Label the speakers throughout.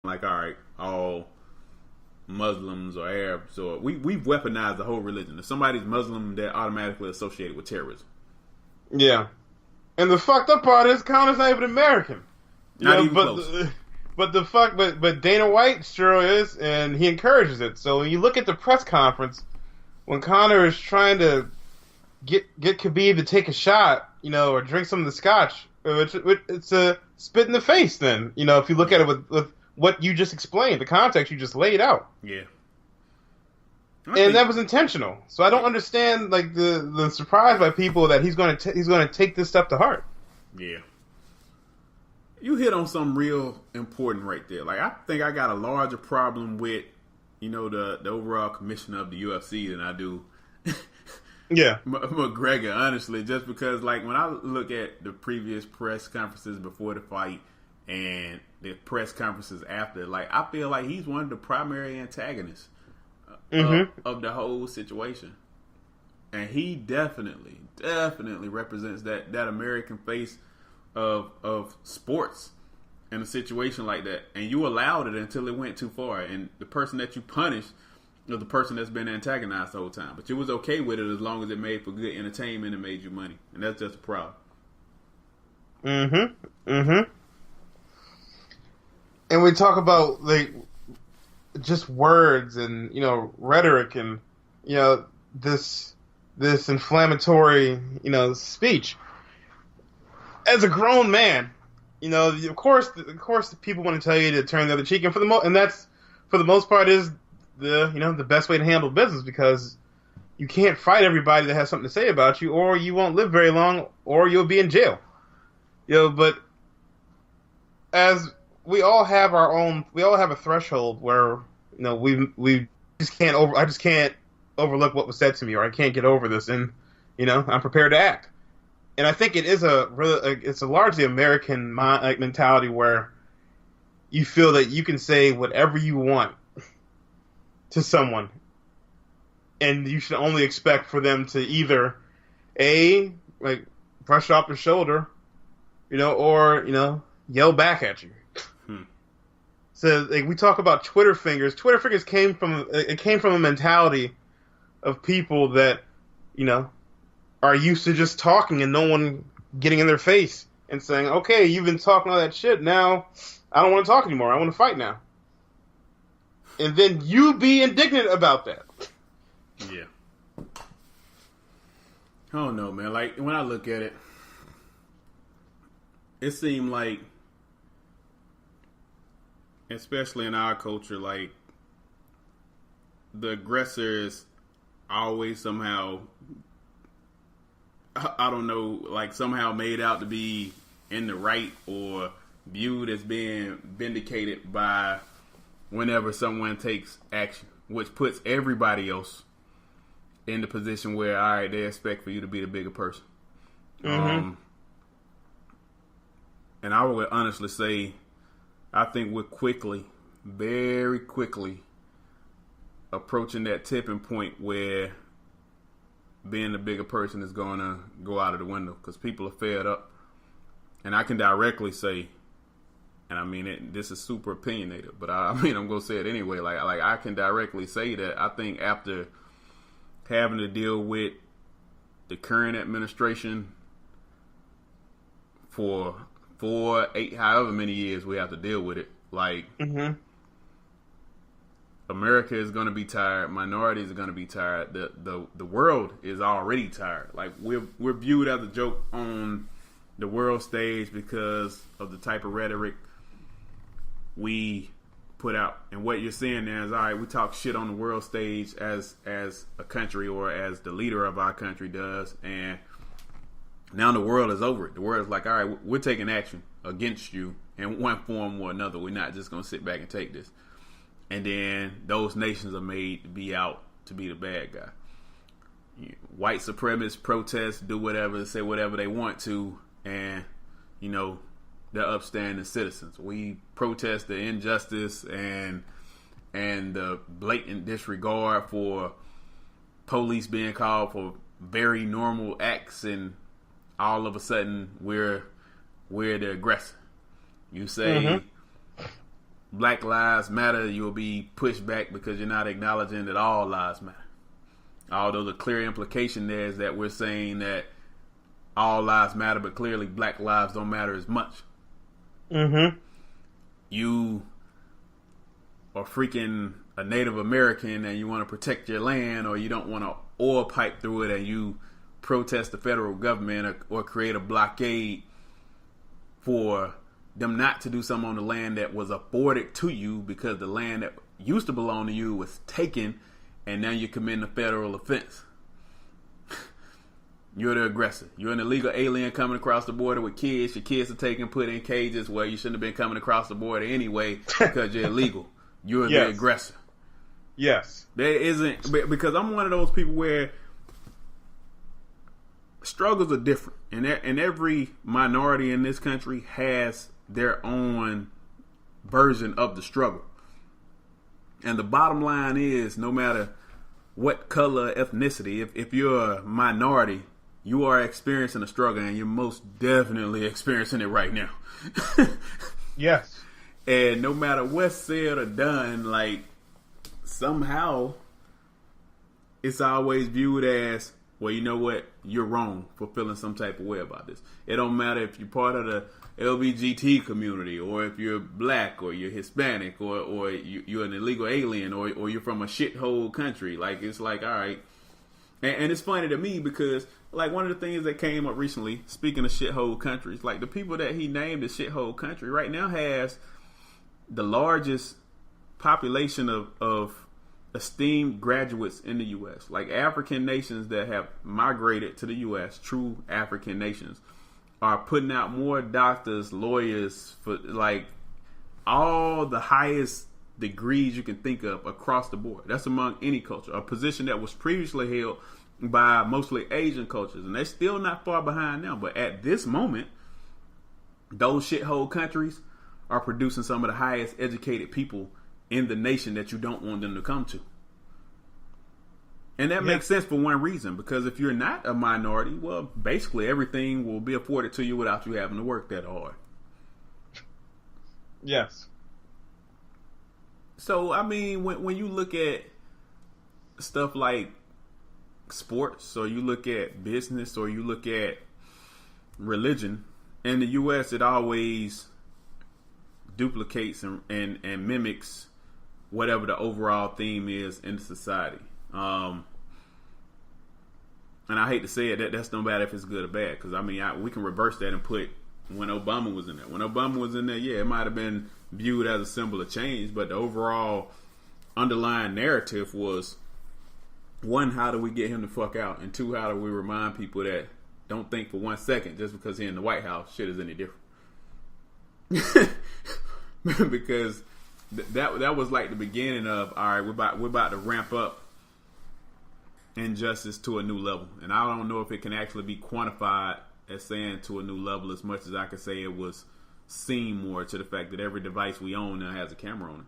Speaker 1: like, all right, all Muslims or Arabs, or we've weaponized the whole religion. If somebody's Muslim, they're automatically associated with terrorism.
Speaker 2: Yeah. And the fucked up part is Connor's not even American.
Speaker 1: Not even close.
Speaker 2: But Dana White sure is, and he encourages it. So when you look at the press conference, when Connor is trying to get Khabib to take a shot, or drink some of the scotch, it's a spit in the face. Then if you look at it with what you just explained, the context you just laid out.
Speaker 1: Yeah.
Speaker 2: And that was intentional. So I don't understand like the surprise by people that he's going to take this stuff to heart.
Speaker 1: Yeah. You hit on something real important right there. Like, I think I got a larger problem with, the overall commissioner of the UFC than I do
Speaker 2: Yeah.
Speaker 1: McGregor, honestly, just because, like, when I look at the previous press conferences before the fight and the press conferences after, like, I feel like he's one of the primary antagonists of the whole situation. And he definitely represents that American face of sports in a situation like that. And you allowed it until it went too far. And the person that you punished was the person that's been antagonized the whole time. But you was okay with it as long as it made for good entertainment and made you money. And that's just a problem.
Speaker 2: And we talk about like just words and rhetoric and this inflammatory speech. As a grown man, of course the people want to tell you to turn the other cheek, and for the most part is the best way to handle business, because you can't fight everybody that has something to say about you, or you won't live very long, or you'll be in jail. But as we all have a threshold where we just can't I just can't overlook what was said to me, or I can't get over this, and I'm prepared to act. And I think it is it's a largely American mentality where you feel that you can say whatever you want to someone, and you should only expect for them to either like brush off their shoulder, or yell back at you. So like, we talk about Twitter fingers. Twitter fingers came from a mentality of people that are used to just talking and no one getting in their face and saying, okay, you've been talking all that shit, now I don't want to talk anymore, I want to fight now. And then you be indignant about that.
Speaker 1: Yeah. I don't know, man. Like, when I look at it, it seemed like, especially in our culture, like, the aggressor is always somehow, I don't know, like somehow made out to be in the right or viewed as being vindicated by whenever someone takes action, which puts everybody else in the position where, all right, they expect for you to be the bigger person. And I would honestly say, I think we're very quickly approaching that tipping point where being the bigger person is going to go out of the window, because people are fed up. And I can directly say, and I mean this is super opinionated, but I'm going to say it anyway. Like I can directly say that I think after having to deal with the current administration for 4, 8, however many years we have to deal with it, like, America is going to be tired. Minorities are going to be tired. The world is already tired. Like, we're viewed as a joke on the world stage because of the type of rhetoric we put out. And what you're seeing there is, all right, we talk shit on the world stage as a country, or as the leader of our country does, and now the world is over it. The world is like, all right, we're taking action against you in one form or another. We're not just going to sit back and take this. And then those nations are made to be out to be the bad guy. White supremacists protest, do whatever, say whatever they want to, and, they're upstanding citizens. We protest the injustice and the blatant disregard for police being called for very normal acts, and all of a sudden we're the aggressor. You say Black Lives Matter, you'll be pushed back because you're not acknowledging that all lives matter. Although the clear implication there is that we're saying that all lives matter, but clearly black lives don't matter as much.
Speaker 2: Mm-hmm.
Speaker 1: You are freaking a Native American and you want to protect your land, or you don't want to oil pipe through it and you protest the federal government or create a blockade for them not to do something on the land that was afforded to you because the land that used to belong to you was taken, and now you're committing a federal offense. You're the aggressor. You're an illegal alien coming across the border with kids. Your kids are taken, put in cages where you shouldn't have been coming across the border anyway because you're illegal. You're the aggressor.
Speaker 2: Yes.
Speaker 1: There isn't, because I'm one of those people where struggles are different, and every minority in this country has their own version of the struggle. And the bottom line is, no matter what color, ethnicity, if you're a minority, you are experiencing a struggle, and you're most definitely experiencing it right now.
Speaker 2: Yes.
Speaker 1: And no matter what's said or done, like, somehow it's always viewed as, well, you know what? You're wrong for feeling some type of way about this. It don't matter if you're part of the LGBT community, or if you're black, or you're Hispanic, or you're an illegal alien, or you're from a shithole country. Like, it's like, all right. And it's funny to me because, like, one of the things that came up recently, speaking of shithole countries, like, the people that he named as shithole country right now has the largest population of esteemed graduates in the U.S. Like, African nations that have migrated to the U.S., true African nations, are putting out more doctors, lawyers, for, like, all the highest degrees you can think of across the board. That's among any culture. A position that was previously held by mostly Asian cultures. And they're still not far behind now. But at this moment, those shithole countries are producing some of the highest educated people in the nation that you don't want them to come to. And that makes sense for one reason, because if you're not a minority, well, basically everything will be afforded to you without you having to work that hard.
Speaker 2: Yes.
Speaker 1: So, I mean, when you look at stuff like sports, or you look at business, or you look at religion, in the U.S., it always duplicates and mimics whatever the overall theme is in the society. And I hate to say it, that's no matter if it's good or bad, because I mean, we can reverse that and put when Obama was in there. When Obama was in there, yeah, it might have been viewed as a symbol of change, but the overall underlying narrative was, one, how do we get him the fuck out, and two, how do we remind people that don't think for 1 second just because he's in the White House shit is any different. Because that was like the beginning of, all right, we're about to ramp up injustice to a new level. And I don't know if it can actually be quantified as saying to a new level, as much as I could say it was seen more to the fact that every device we own now has a camera on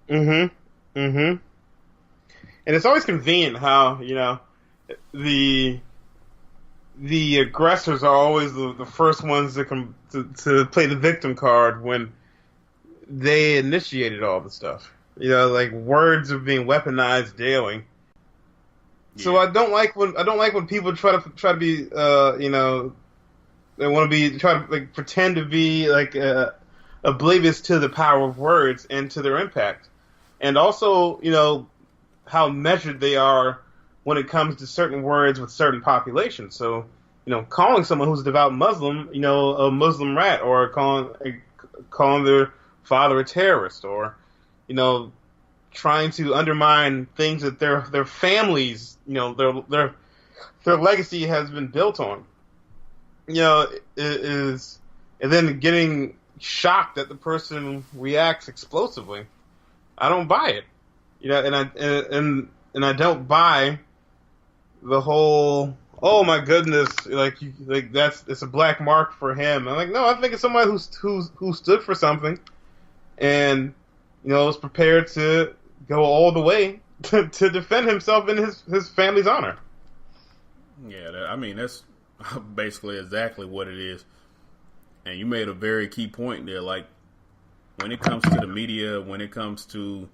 Speaker 1: it.
Speaker 2: Mm-hmm. Mm-hmm. And it's always convenient how, you know, the aggressors are always the first ones that come to play the victim card when they initiated all the stuff. You know, like, words are being weaponized daily. Yeah. So I don't like when people try to be you know, they want to try to like pretend to be like oblivious to the power of words and to their impact, and also, you know, how measured they are when it comes to certain words with certain populations. So, you know, calling someone who's a devout Muslim, you know, a Muslim rat, or calling their father a terrorist, or, you know, trying to undermine things that their families, you know, their legacy has been built on, you know, is, and then getting shocked that the person reacts explosively. I don't buy it, you know, and I don't buy the whole, oh my goodness, it's a black mark for him. I'm like, no, I think it's somebody who stood for something, and, you know, was prepared to go all the way to defend himself and his family's honor.
Speaker 1: Yeah, I mean, that's basically exactly what it is. And you made a very key point there. Like, when it comes to the media, when it comes to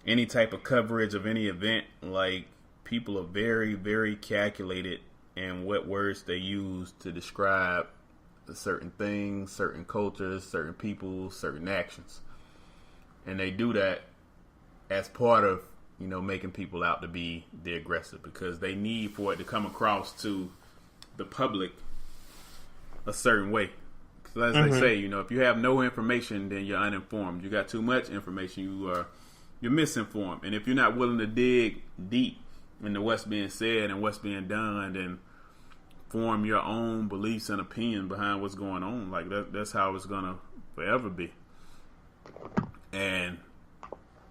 Speaker 1: any type of coverage of any event, like people are very, very calculated in what words they use to describe certain things, certain cultures, certain people, certain actions. And they do that as part of, making people out to be the aggressor, because they need for it to come across to the public a certain way. Because as they say, if you have no information, then you're uninformed. You got too much information, you're misinformed. And if you're not willing to dig deep into what's being said and what's being done, then form your own beliefs and opinion behind what's going on, like that's how it's gonna forever be. And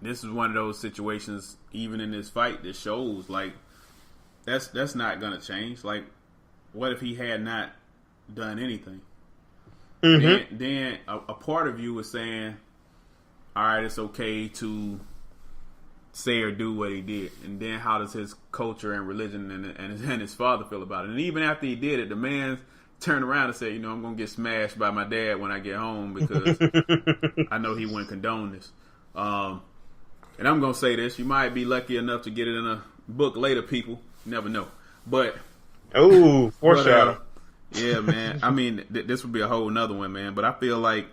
Speaker 1: this is one of those situations, even in this fight, that shows like that's not gonna change. Like, what if he had not done anything? Then a part of you is saying, all right, it's okay to say or do what he did. And then how does his culture and religion and his father feel about it? And even after he did it, the man turned around and said, I'm going to get smashed by my dad when I get home, because I know he wouldn't condone this. And I'm going to say this, you might be lucky enough to get it in a book later, people. You never know. But
Speaker 2: foreshadow.
Speaker 1: Yeah, man. I mean, this would be a whole nother one, man. But I feel like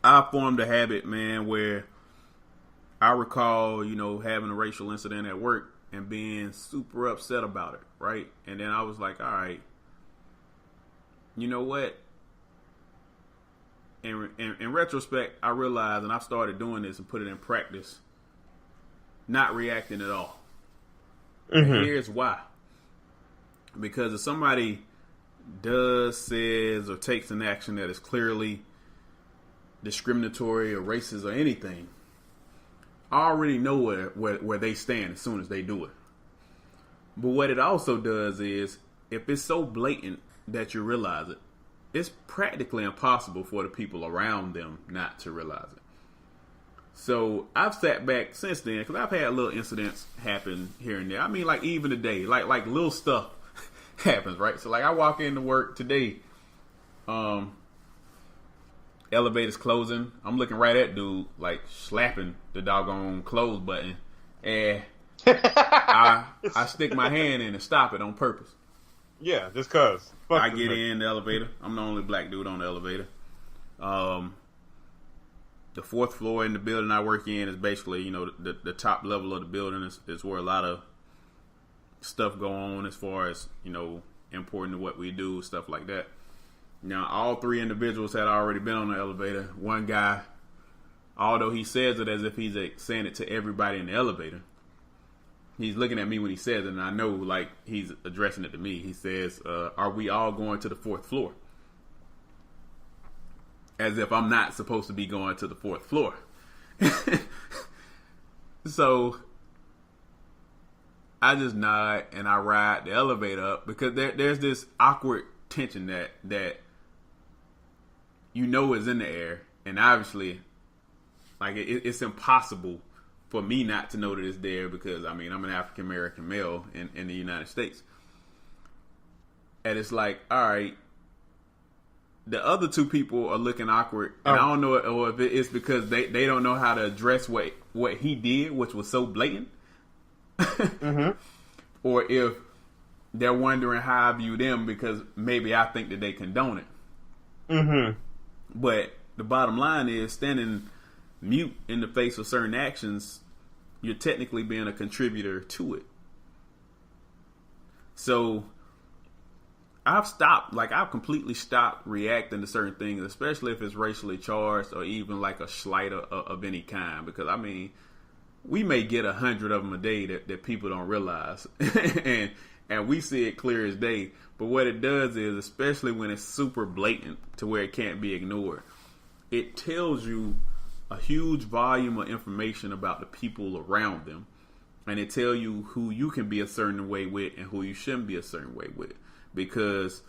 Speaker 1: I formed a habit, man, where I recall, having a racial incident at work and being super upset about it, right? And then I was like, all right, you know what? In retrospect, I realized, and I've started doing this and put it in practice, not reacting at all. And here's why. Because if somebody does, says, or takes an action that is clearly discriminatory or racist or anything, I already know where they stand as soon as they do it. But what it also does is, if it's so blatant that you realize it, it's practically impossible for the people around them not to realize it. So I've sat back since then, because I've had little incidents happen here and there. I mean, like even today, like little stuff happens, right? So like I walk into work today, elevator's closing. I'm looking right at dude, like slapping the doggone close button, and I stick my hand in and stop it on purpose.
Speaker 2: Yeah, just cause.
Speaker 1: I get in the elevator. I'm the only black dude on the elevator. The fourth floor in the building I work in is basically, the top level of the building is where a lot of stuff go on as far as, important to what we do, stuff like that. Now, all three individuals had already been on the elevator. One guy, although he says it as if he's saying it to everybody in the elevator, he's looking at me when he says it, and I know, like, he's addressing it to me. He says, are we all going to the fourth floor? As if I'm not supposed to be going to the fourth floor. So I just nod and I ride the elevator up, because there's this awkward tension that is in the air, and obviously, like, it's impossible for me not to know that it's there, because I'm an African American male in the United States, and it's like, all right, the other two people are looking awkward, and I don't know, or if it's because they don't know how to address what he did, which was so blatant. Or if they're wondering how I view them, because maybe I think that they condone it. But the bottom line is, standing mute in the face of certain actions, you're technically being a contributor to it. So I've completely stopped reacting to certain things, especially if it's racially charged or even like a slight of any kind, because we may get 100 of them a day that people don't realize, and we see it clear as day. But what it does is, especially when it's super blatant to where it can't be ignored, it tells you a huge volume of information about the people around them, and it tells you who you can be a certain way with and who you shouldn't be a certain way with. Because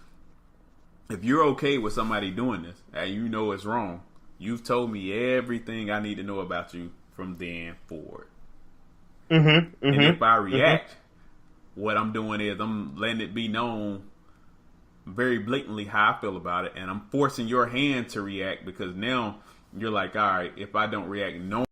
Speaker 1: if you're okay with somebody doing this and you know it's wrong, you've told me everything I need to know about you from then forward. And if I react, what I'm doing is I'm letting it be known very blatantly how I feel about it, and I'm forcing your hand to react, because now you're like, all right, if I don't react, no